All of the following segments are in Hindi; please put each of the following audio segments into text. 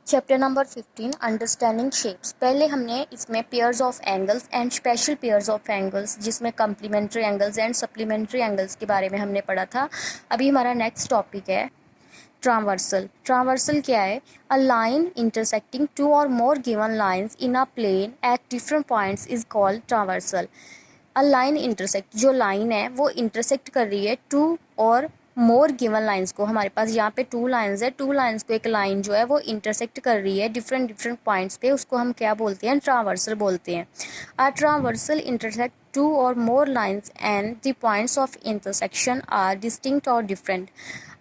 Chapter number 15 understanding shapes. पहले हमने इसमें pairs of angles and special pairs of angles जिसमें complementary angles and supplementary angles के बारे में हमने पढ़ा था। अभी हमारा नेक्स्ट टॉपिक है ट्रांवर्सल। ट्रांवर्सल क्या है? अ लाइन इंटरसेक्टिंग टू और more given lines in a plane at different points is called transversal. A line intersect, जो लाइन है वो इंटरसेक्ट कर रही है टू और मोर गिवन लाइंस को। हमारे पास यहाँ पे टू लाइंस है, टू लाइंस को एक लाइन जो है वो इंटरसेक्ट कर रही है डिफरेंट डिफरेंट पॉइंट्स पे, उसको हम क्या बोलते हैं? ट्रांवर्सल बोलते हैं। अ ट्रांवर्सल इंटरसेक्ट टू और more lines and the points of intersection are distinct और डिफरेंट।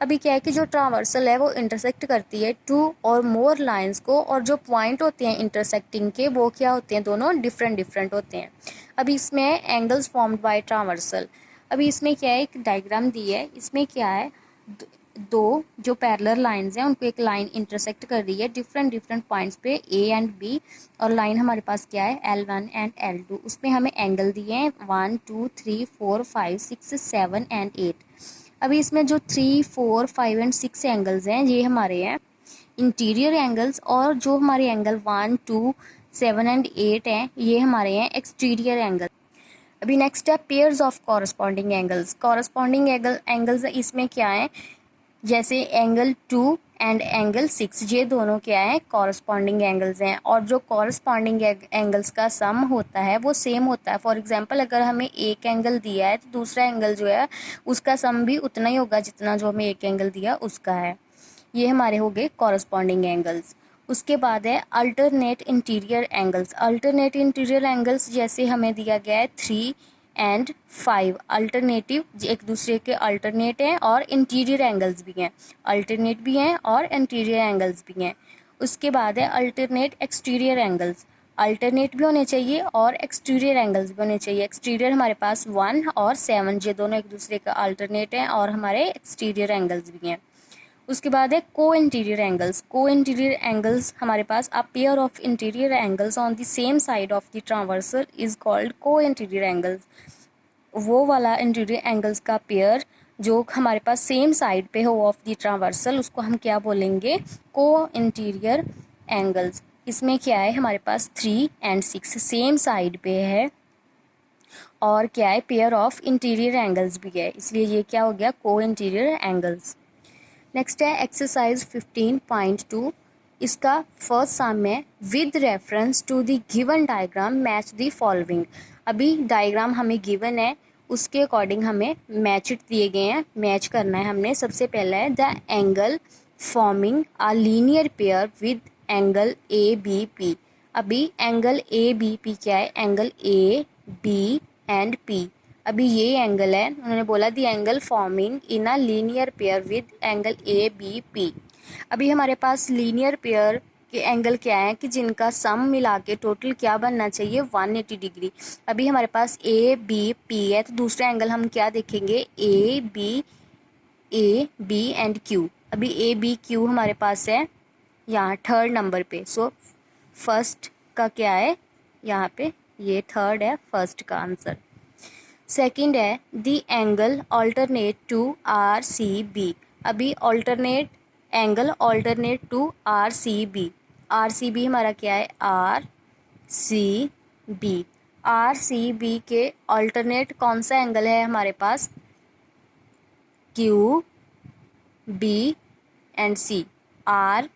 अभी क्या है कि जो ट्रांवर्सल है वो इंटरसेक्ट करती है टू और मोर लाइंस को, और जो पॉइंट होते हैं इंटरसेक्टिंग के वो क्या होते हैं? दोनों डिफरेंट डिफरेंट होते हैं। अभी इसमें एंगल्स फॉर्म्ड बाय ट्रांवर्सल। अभी इसमें क्या है, एक डायग्राम दी है, इसमें क्या है, दो जो पैरेलल लाइंस हैं उनको एक लाइन इंटरसेक्ट कर रही है डिफरेंट डिफरेंट पॉइंट्स पे ए एंड बी, और लाइन हमारे पास क्या है? L1 and L2। उसमें हमें एंगल दिए हैं 1 2 3 4 5 6 7 एंड 8। अभी इसमें जो 3 4 5 एंड 6 एंगल्स हैं ये हमारे हैं इंटीरियर एंगल्स, और जो हमारे एंगल 1 2 7 एंड 8 हैं ये हमारे हैं एक्सटीरियर एंगल। अभी नेक्स्ट है pairs of corresponding angles. Corresponding angles इसमें क्या है? जैसे एंगल 2 एंड एंगल 6, ये दोनों क्या है? कॉरस्पॉन्डिंग एंगल्स हैं, और जो कॉरस्पॉन्डिंग एंगल्स का सम होता है वो सेम होता है। फॉर एग्जांपल अगर हमें एक एंगल दिया है तो दूसरा एंगल जो है उसका सम भी उतना ही होगा जितना जो हमें एक एंगल दिया उसका है। ये हमारे हो गए कॉरस्पॉन्डिंग एंगल्स। उसके बाद है alternate interior angles. Alternate interior angles जैसे हमें दिया गया है 3 एंड 5 अल्टरनेटिव, एक दूसरे के अल्टरनेट हैं, और इंटीरियर एंगल्स भी हैं, अल्टरनेट भी हैं और इंटीरियर एंगल्स भी हैं। उसके बाद है अल्टरनेट एक्सटीरियर एंगल्स। अल्टरनेट भी होने चाहिए और एक्सटीरियर एंगल्स भी होने चाहिए। एक्सटीरियर हमारे पास 1 और 7, ये दोनों एक दूसरे का अल्टरनेट हैं और हमारे एक्सटीरियर एंगल्स भी हैं। उसके बाद है co interior angles. Co interior angles हमारे पास a pair of interior angles on the same side of the transversal is called co interior angles. वो वाला इंटीरियर एंगल्स का पेयर जो हमारे पास सेम साइड पे हो ऑफ द ट्रांवर्सल उसको हम क्या बोलेंगे? को इंटीरियर एंगल्स। इसमें क्या है, हमारे पास 3 एंड 6 सेम साइड पे है, और क्या है, पेयर ऑफ इंटीरियर एंगल्स भी है, इसलिए ये क्या हो गया? को इंटीरियर एंगल्स। नेक्स्ट है एक्सरसाइज 15.2। इसका फर्स्ट सम है with reference to the given diagram match the following. अभी डायग्राम हमें गिवन है, उसके अकॉर्डिंग हमें मैच दिए गए हैं, मैच करना है हमने। सबसे पहला है the angle forming a linear pair with angle A B P. अभी एंगल ए बी पी क्या है? Angle A B and P. अभी ये एंगल है, उन्होंने बोला the angle forming in a linear pair with angle A B P. अभी हमारे पास लीनियर पेयर के एंगल क्या है कि जिनका सम मिला के टोटल क्या बनना चाहिए? 180 डिग्री। अभी हमारे पास ए बी पी है, तो दूसरा एंगल हम क्या देखेंगे? A B and Q. अभी ए बी क्यू हमारे पास है यहाँ थर्ड नंबर पे, सो फर्स्ट का क्या है यहाँ पे? ये थर्ड है, फर्स्ट का आंसर। सेकंड है the angle alternate to R C B. अभी alternate angle alternate to R C B. R C B हमारा क्या है? R C B. R C B के ऑल्टरनेट कौन सा एंगल है हमारे पास? Q B and C. R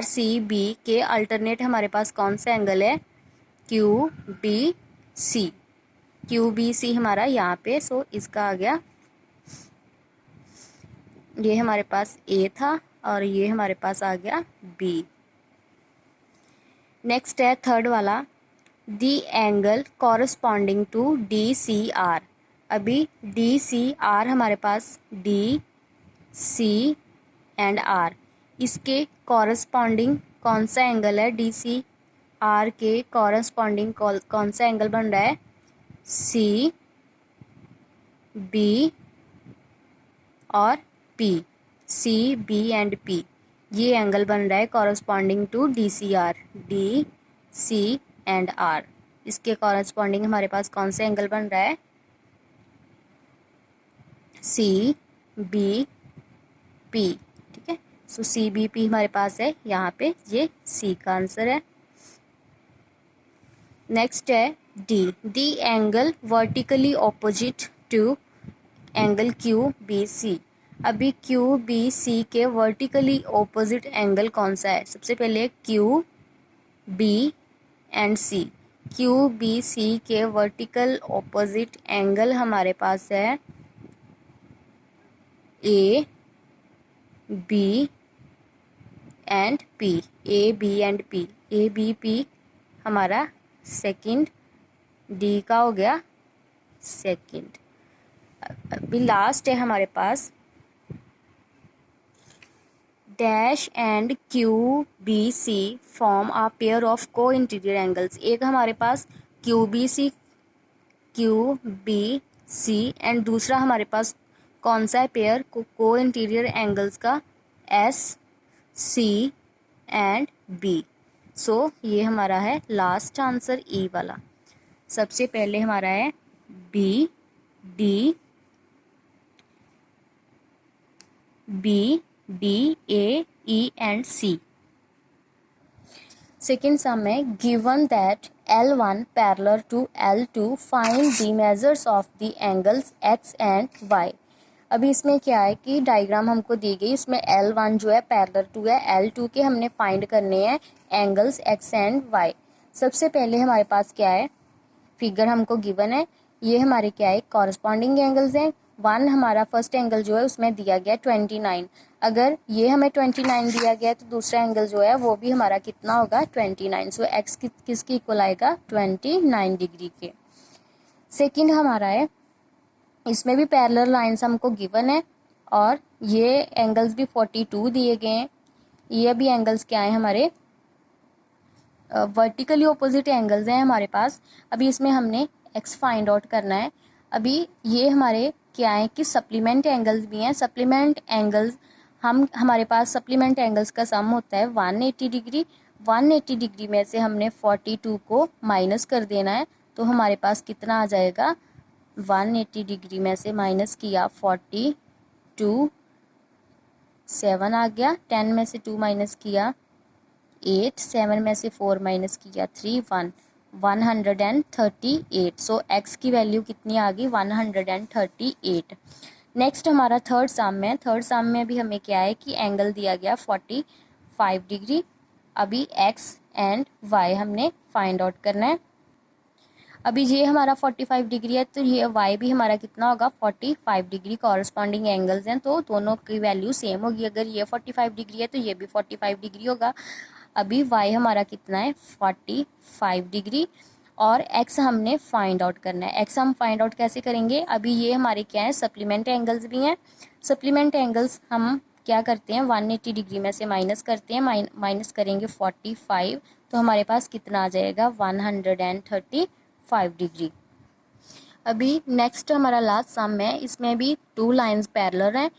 C B के अल्टरनेट हमारे पास कौन सा एंगल है? Q B C. Q B C हमारा यहाँ पे, सो इसका आ गया, ये हमारे पास ए था और ये हमारे पास आ गया बी। नेक्स्ट है थर्ड वाला the angle corresponding to D C R. अभी डी सी आर हमारे पास डी सी एंड आर, इसके कॉरस्पॉन्डिंग कौन सा एंगल है? डी सी आर के कॉरस्पॉन्डिंग कौन सा एंगल बन रहा है? सी बी और P. C B and P, ये एंगल बन रहा है corresponding to D C R. D C and R, इसके कॉरस्पॉन्डिंग हमारे पास कौन सा एंगल बन रहा है? C B P. ठीक है, सो CBP हमारे पास है यहाँ पे, ये सी का आंसर है। नेक्स्ट है the angle vertically opposite to angle QBC। अभी QBC के वर्टिकली ऑपोजिट एंगल कौन सा है? सबसे पहले QB एंड C। QBC के वर्टिकल ऑपोजिट एंगल हमारे पास है A, B and P। A, B and P। ABP हमारा सेकंड, D का हो गया सेकंड। अभी लास्ट है हमारे पास dash and QBC form a pair of co interior angles. एक हमारे पास QBC एंड दूसरा हमारे पास कौन सा है पेयर को इंटीरियर एंगल्स का? SC and B। सो ये हमारा है लास्ट आंसर ई वाला। सबसे पहले हमारा है B, D, A, E and C। Second sum है given that L1 parallel to L2 find the measures of the angles X and Y। अभी इसमें क्या है कि डायग्राम हमको दी गई, उसमें L1 जो है पैरेलल टू है L2 के, हमने फाइंड करने हैं एंगल्स X एंड Y। सबसे पहले हमारे पास क्या है, फिगर हमको गिवन है, ये हमारे क्या है कॉरस्पॉन्डिंग एंगल्स हैं। वन हमारा फर्स्ट एंगल जो है उसमें दिया गया 29। अगर ये हमें 29 दिया गया है तो दूसरा एंगल जो है वो भी हमारा कितना होगा 29। सो एक्स किसकी इक्वल आएगा 29 डिग्री के। सेकंड हमारा है, इसमें भी पैरेलल लाइंस हमको गिवन है और ये एंगल्स भी 42 दिए गए हैं। ये भी एंगल्स क्या है हमारे वर्टिकली ऑपोजिट एंगल्स हैं हमारे पास। अभी इसमें हमने एक्स फाइंड आउट करना है। अभी ये हमारे क्या है कि सप्लीमेंट एंगल्स भी हैं। सप्लीमेंट एंगल्स हमारे पास सप्लीमेंट एंगल्स का सम होता है 180 डिग्री। 180 डिग्री में से हमने 42 को माइनस कर देना है, तो हमारे पास कितना आ जाएगा 180 डिग्री में से माइनस किया 42, 7 आ गया, 10 में से 2 माइनस किया 8, 7 में से 4 माइनस किया 3, 138। सो एक्स की वैल्यू कितनी आ गई 138। नेक्स्ट हमारा थर्ड सम में, थर्ड सम में भी हमें क्या है कि एंगल दिया गया 45 डिग्री। अभी एक्स एंड वाई हमने फाइंड आउट करना है। अभी ये हमारा 45 डिग्री है तो ये y भी हमारा कितना होगा 45 डिग्री। कॉरस्पॉन्डिंग एंगल्स हैं तो दोनों की वैल्यू सेम होगी। अगर ये 45 डिग्री है तो ये भी 45 डिग्री होगा। अभी y हमारा कितना है 45 डिग्री और x हमने फाइंड आउट करना है। x हम फाइंड आउट कैसे करेंगे, अभी ये हमारे क्या है सप्लीमेंट एंगल्स भी हैं। सप्लीमेंट एंगल्स हम क्या करते हैं 180 डिग्री में से माइनस करते हैं, माइनस करेंगे 45 तो हमारे पास कितना आ जाएगा 135 डिग्री। अभी नेक्स्ट हमारा लास्ट सम है, इसमें भी 2 लाइंस पैरेलल हैं।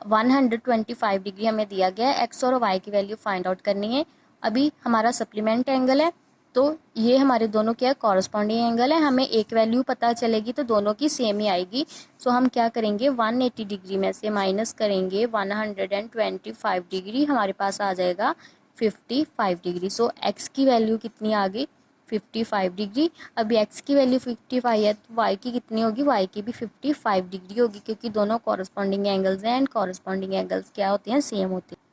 125 डिग्री हमें दिया गया है, एक्स और वाई की वैल्यू फाइंड आउट करनी है। अभी हमारा सप्लीमेंट एंगल है तो ये हमारे दोनों क्या कॉरस्पॉन्डिंग एंगल है। हमें एक वैल्यू पता चलेगी तो दोनों की सेम ही आएगी। सो हम क्या करेंगे 180 डिग्री में से माइनस करेंगे 125 डिग्री, हमारे पास आ जाएगा 55 डिग्री। सो एक्स की वैल्यू कितनी आ गई 55 डिग्री। अभी x की वैल्यू 55 है तो y की कितनी होगी, y की भी 55 डिग्री होगी क्योंकि दोनों कॉरस्पॉन्डिंग एंगल्स हैं एंड कॉरस्पॉन्डिंग एंगल्स क्या होते हैं सेम होते हैं।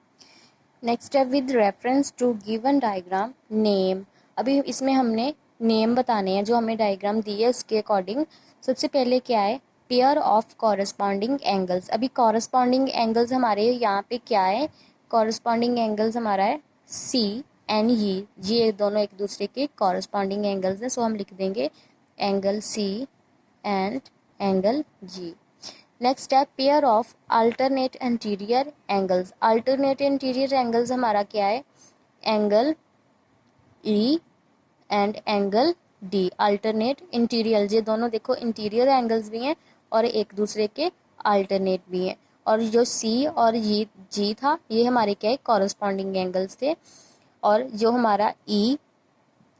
नेक्स्ट है with reference to given diagram name. अभी इसमें हमने नेम बताने हैं जो हमें डायग्राम दी है उसके अकॉर्डिंग। सबसे पहले क्या है पेयर ऑफ कॉरस्पॉन्डिंग एंगल्स। अभी कॉरस्पॉन्डिंग एंगल्स हमारे यहाँ पे क्या है, कॉरस्पॉन्डिंग एंगल्स हमारा है C एंड ये दोनों एक दूसरे के कॉरस्पॉन्डिंग एंगल्स हैं। सो हम लिख देंगे angle C and angle G। Next है pair of alternate interior angles. Alternate interior angles हमारा क्या है angle E and angle D। Alternate interior, ये दोनों देखो इंटीरियर एंगल्स भी हैं और एक दूसरे के अल्टरनेट भी हैं। और जो C और G था ये हमारे क्या है कॉरस्पॉन्डिंग एंगल्स थे। और जो हमारा E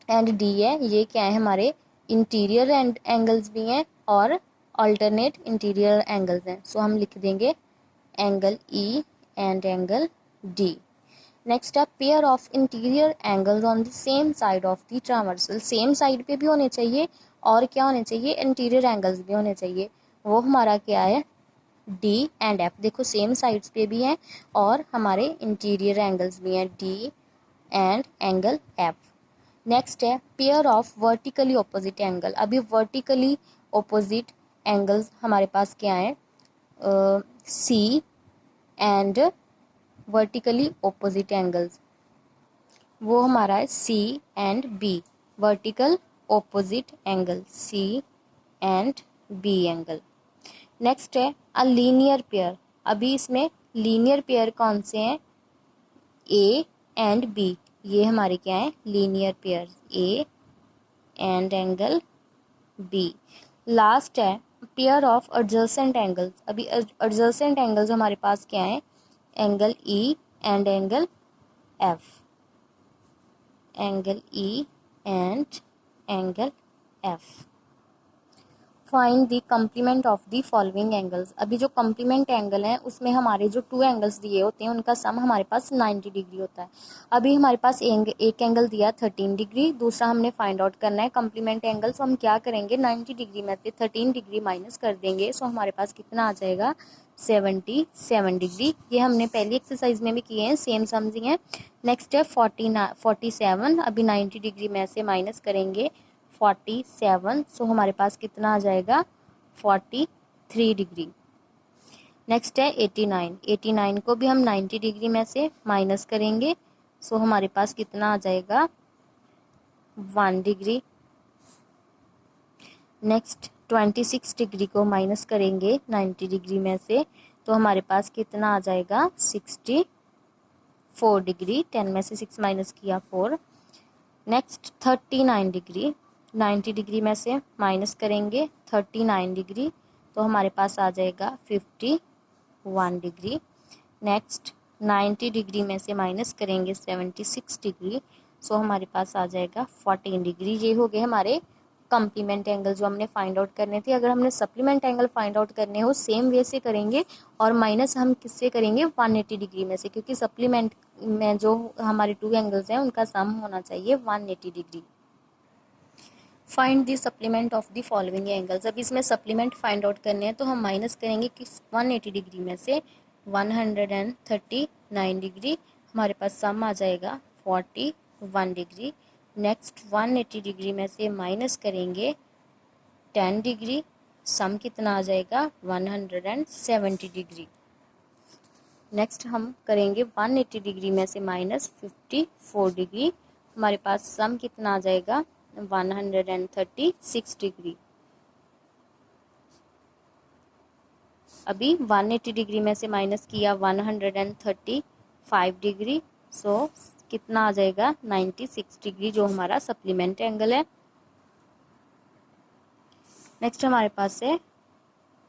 एंड D है ये क्या है हमारे इंटीरियर एंगल्स भी हैं और अल्टरनेट इंटीरियर एंगल्स हैं। सो हम लिख देंगे angle E and angle D. Next है pair of interior angles on the same side of the transversal. Same side पे भी होने चाहिए और क्या होने चाहिए, इंटीरियर एंगल्स भी होने चाहिए। वो हमारा क्या है, डी एंड एफ। देखो सेम साइड्स पे भी हैं और हमारे इंटीरियर एंगल्स भी हैं, D and angle F. Next है pair of vertically opposite angle. अभी वर्टिकली ऑपोजिट एंगल्स हमारे पास क्या है, C and vertically opposite angles, वो हमारा है C and B. Vertical opposite angle C and B angle. Next है अ लीनियर पेयर। अभी इसमें लीनियर पेयर कौन से हैं, ए एंड बी। ये हमारे क्या है, linear pair, A and angle B. Last है पेयर ऑफ एडजेसेंट एंगल्स। अभी एडजेसेंट एंगल्स हमारे पास क्या है, angle E and angle F, angle E and angle F. Find the complement of the following angles. अभी जो कम्प्लीमेंट एंगल हैं उसमें हमारे जो टू एंगल्स दिए होते हैं उनका सम हमारे पास 90 डिग्री होता है। अभी हमारे पास एक एंगल दिया 13 डिग्री, दूसरा हमने फाइंड आउट करना है कम्प्लीमेंट एंगल। सो हम क्या करेंगे, 90 डिग्री में से 13 डिग्री माइनस कर देंगे। सो हमारे पास कितना आ जाएगा, 77 डिग्री। ये हमने पहली एक्सरसाइज में भी किए हैं, सेम सम्स ही हैं। नेक्स्ट है 47। अभी 90 डिग्री में से माइनस करेंगे 47, सो हमारे पास कितना आ जाएगा, 43 डिग्री। नेक्स्ट है 89 को भी हम 90 डिग्री में से माइनस करेंगे, सो हमारे पास कितना आ जाएगा, 1 डिग्री। नेक्स्ट 26 डिग्री को माइनस करेंगे 90 डिग्री में से, तो हमारे पास कितना आ जाएगा, 64 डिग्री। 10 में से 6 माइनस किया 4। नेक्स्ट 39 डिग्री, 90 डिग्री में से माइनस करेंगे 39 डिग्री, तो हमारे पास आ जाएगा 51 डिग्री। नेक्स्ट 90 डिग्री में से माइनस करेंगे 76 डिग्री, सो हमारे पास आ जाएगा 14 डिग्री। ये हो गए हमारे कम्प्लीमेंट एंगल जो हमने फाइंड आउट करने थे। अगर हमने सप्लीमेंट एंगल फाइंड आउट करने हो सेम वे से करेंगे, और माइनस हम किससे करेंगे, 180 डिग्री में से, क्योंकि सप्लीमेंट में जो हमारे टू एंगल्स हैं उनका सम होना चाहिए 180 degree. Find the supplement of the following angles. अब इसमें सप्लीमेंट फाइंड आउट करने हैं तो हम माइनस करेंगे कि 180 डिग्री में से 139 डिग्री, हमारे पास सम आ जाएगा 41 डिग्री। नेक्स्ट 180 डिग्री में से माइनस करेंगे 10 डिग्री, सम कितना आ जाएगा, 170 डिग्री। नेक्स्ट हम करेंगे 180 डिग्री में से माइनस 54 डिग्री, हमारे पास सम कितना आ जाएगा, 136 डिग्री। अभी 180 डिग्री में से माइनस किया 135 डिग्री, सो कितना आ जाएगा, 96 डिग्री, जो हमारा सप्लीमेंट एंगल है। नेक्स्ट हमारे पास है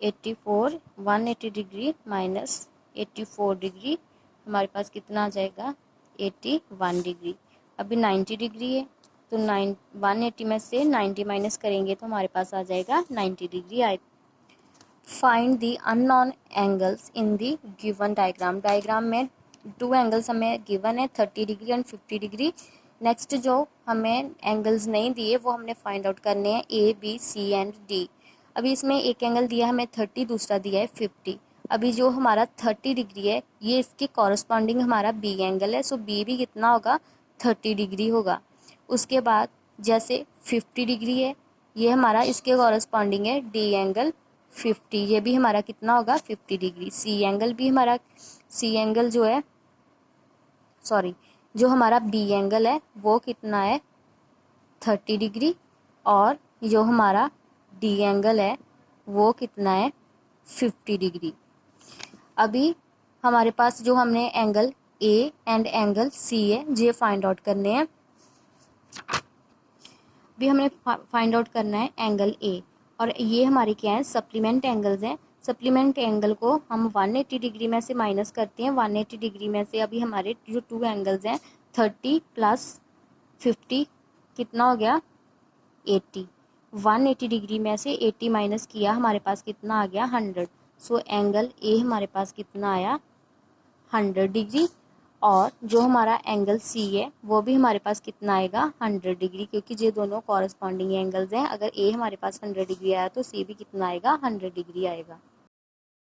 84, 180 डिग्री माइनस 84 डिग्री, हमारे पास कितना आ जाएगा, 81 डिग्री। अभी 90 डिग्री है तो 180 में से 90 माइनस करेंगे तो हमारे पास आ जाएगा 90 डिग्री आएगा। Find the unknown angles in the given diagram. Diagram में टू एंगल्स हमें गिवन है, 30 डिग्री एंड 50 डिग्री। नेक्स्ट जो हमें एंगल्स नहीं दिए वो हमने फाइंड आउट करने हैं, A B C and D. अभी इसमें एक एंगल दिया हमें 30, दूसरा दिया है 50। अभी जो हमारा 30 डिग्री है ये इसके कॉरस्पॉन्डिंग हमारा बी एंगल है, सो बी भी कितना होगा, 30 डिग्री होगा। उसके बाद जैसे 50 डिग्री है ये हमारा इसके कॉरस्पॉन्डिंग है डी एंगल 50, ये भी हमारा कितना होगा, 50 डिग्री। सी एंगल भी हमारा, सी एंगल जो है, सॉरी, जो हमारा बी एंगल है वो कितना है, 30 डिग्री, और जो हमारा डी एंगल है वो कितना है, 50 डिग्री। अभी हमारे पास जो हमने angle A and angle C है ये फाइंड आउट करने हैं। भी हमें फाइंड आउट करना है एंगल ए, और ये हमारे क्या है, सप्लीमेंट एंगल्स हैं। सप्लीमेंट एंगल को हम 180 डिग्री में से माइनस करते हैं। 180 डिग्री में से अभी हमारे जो टू एंगल्स हैं 30 प्लस 50 कितना हो गया, 80। 180 डिग्री में से 80 माइनस किया, हमारे पास कितना आ गया, 100। सो एंगल ए हमारे पास कितना आया, 100 डिग्री। और जो हमारा एंगल सी है वो भी हमारे पास कितना आएगा 100 डिग्री, क्योंकि ये दोनों कॉरस्पॉन्डिंग एंगल्स हैं। अगर ए हमारे पास 100 डिग्री आया तो सी भी कितना आएगा 100 डिग्री आएगा।